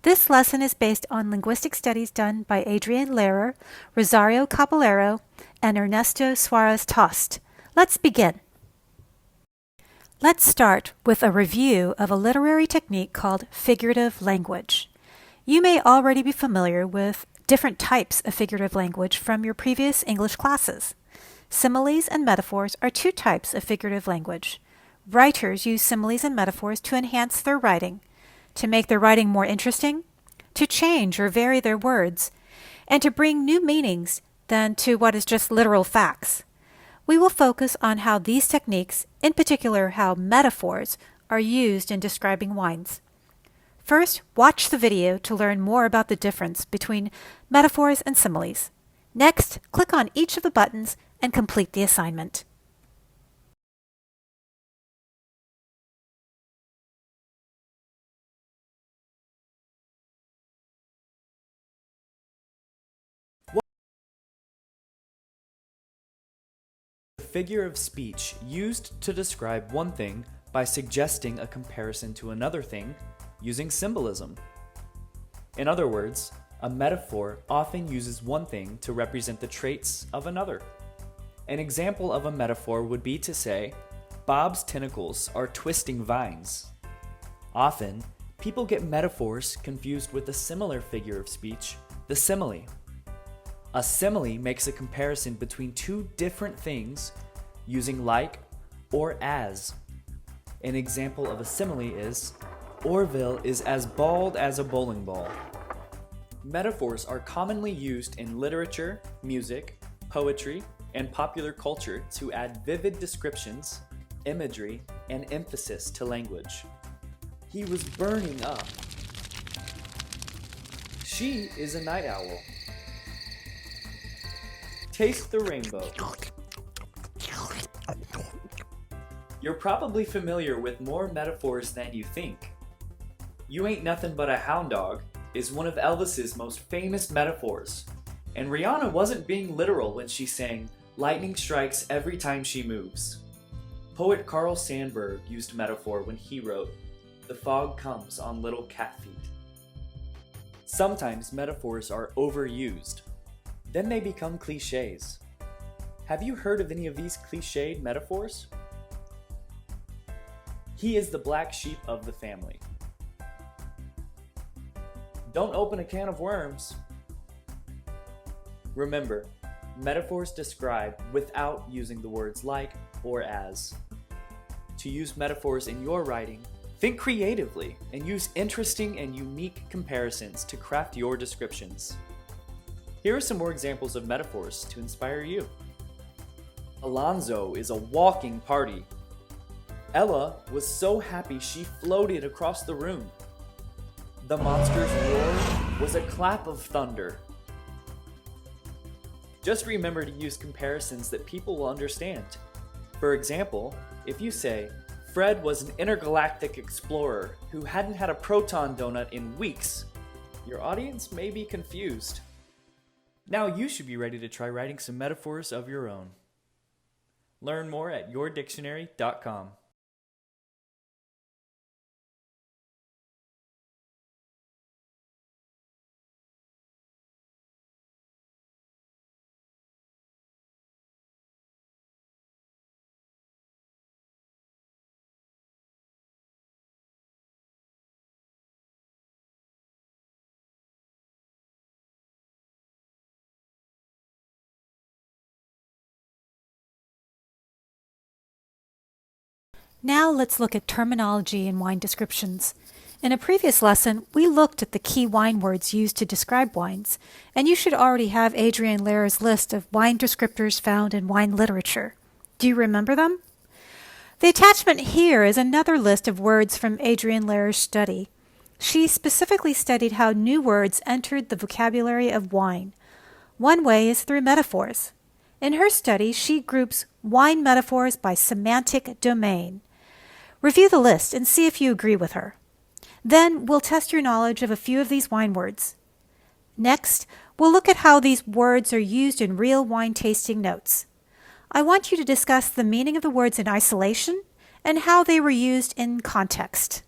This lesson is based on linguistic studies done by Adrienne Lehrer, Rosario Caballero, and Ernesto Suarez Tost. Let's begin. Let's start with a review of a literary technique called figurative language. You may already be familiar with different types of figurative language from your previous English classes. Similes and metaphors are two types of figurative language. Writers use similes and metaphors to enhance their writing, to make their writing more interesting, to change or vary their words, and to bring new meanings than to what is just literal facts. We will focus on how these techniques, in particular how metaphors, are used in describing wines. First, watch the video to learn more about the difference between metaphors and similes. Next, click on each of the buttons and complete the assignment. Figure of speech used to describe one thing by suggesting a comparison to another thing using symbolism. In other words, a metaphor often uses one thing to represent the traits of another. An example of a metaphor would be to say, Bob's tentacles are twisting vines. Often, people get metaphors confused with a similar figure of speech, the simile. A simile makes a comparison between two different things using like or as. An example of a simile is, Orville is as bald as a bowling ball. Metaphors are commonly used in literature, music, poetry, and popular culture to add vivid descriptions, imagery, and emphasis to language. He was burning up. She is a night owl. Taste the rainbow. You're probably familiar with more metaphors than you think. You ain't nothing but a hound dog is one of Elvis's most famous metaphors, and Rihanna wasn't being literal when she sang, lightning strikes every time she moves. Poet Carl Sandburg used metaphor when he wrote, the fog comes on little cat feet. Sometimes metaphors are overused. Then they become cliches. Have you heard of any of these cliched metaphors? He is the black sheep of the family. Don't open a can of worms. Remember, metaphors describe without using the words like or as. To use metaphors in your writing, think creatively and use interesting and unique comparisons to craft your descriptions. Here are some more examples of metaphors to inspire you. Alonzo is a walking party. Ella was so happy she floated across the room. The monster's roar was a clap of thunder. Just remember to use comparisons that people will understand. For example, if you say, Fred was an intergalactic explorer who hadn't had a proton donut in weeks, your audience may be confused. Now you should be ready to try writing some metaphors of your own. Learn more at yourdictionary.com. Now let's look at terminology in wine descriptions. In a previous lesson, we looked at the key wine words used to describe wines, and you should already have Adrienne Lehrer's list of wine descriptors found in wine literature. Do you remember them? The attachment here is another list of words from Adrienne Lehrer's study. She specifically studied how new words entered the vocabulary of wine. One way is through metaphors. In her study, she groups wine metaphors by semantic domain. Review the list and see if you agree with her. Then we'll test your knowledge of a few of these wine words. Next, we'll look at how these words are used in real wine tasting notes. I want you to discuss the meaning of the words in isolation and how they were used in context.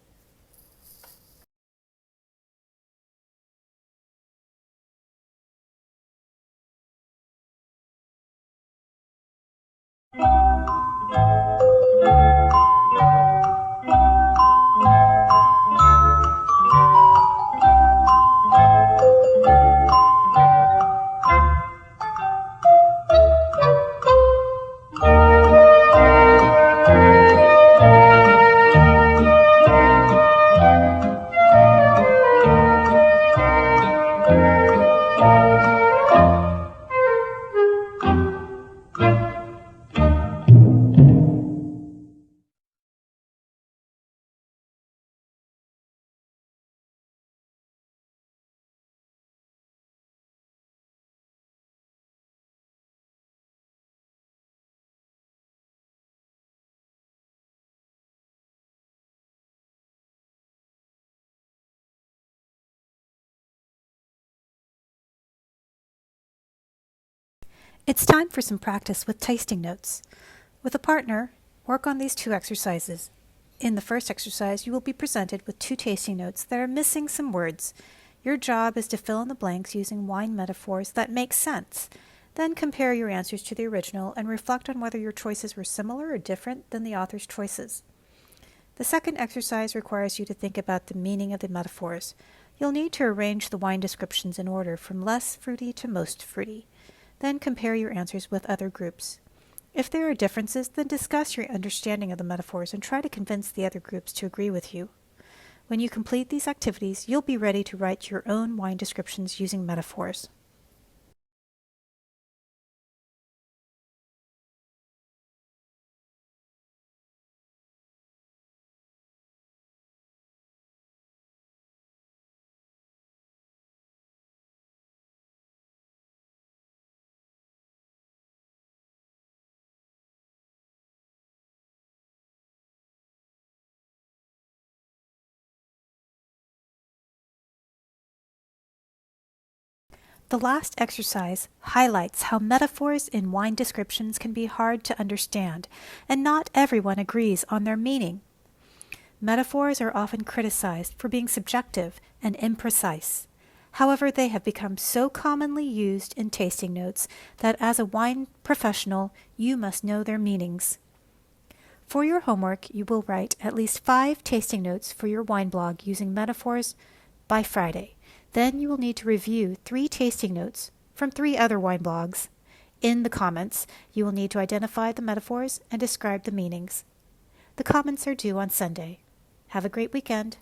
It's time for some practice with tasting notes. With a partner, work on these 2 exercises. In the first exercise, you will be presented with 2 tasting notes that are missing some words. Your job is to fill in the blanks using wine metaphors that make sense. Then compare your answers to the original and reflect on whether your choices were similar or different than the author's choices. The second exercise requires you to think about the meaning of the metaphors. You'll need to arrange the wine descriptions in order from less fruity to most fruity. Then compare your answers with other groups. If there are differences, then discuss your understanding of the metaphors and try to convince the other groups to agree with you. When you complete these activities, you'll be ready to write your own wine descriptions using metaphors. The last exercise highlights how metaphors in wine descriptions can be hard to understand, and not everyone agrees on their meaning. Metaphors are often criticized for being subjective and imprecise. However, they have become so commonly used in tasting notes that as a wine professional, you must know their meanings. For your homework, you will write at least 5 tasting notes for your wine blog using metaphors by Friday. Then you will need to review 3 tasting notes from 3 other wine blogs. In the comments, you will need to identify the metaphors and describe the meanings. The comments are due on Sunday. Have a great weekend.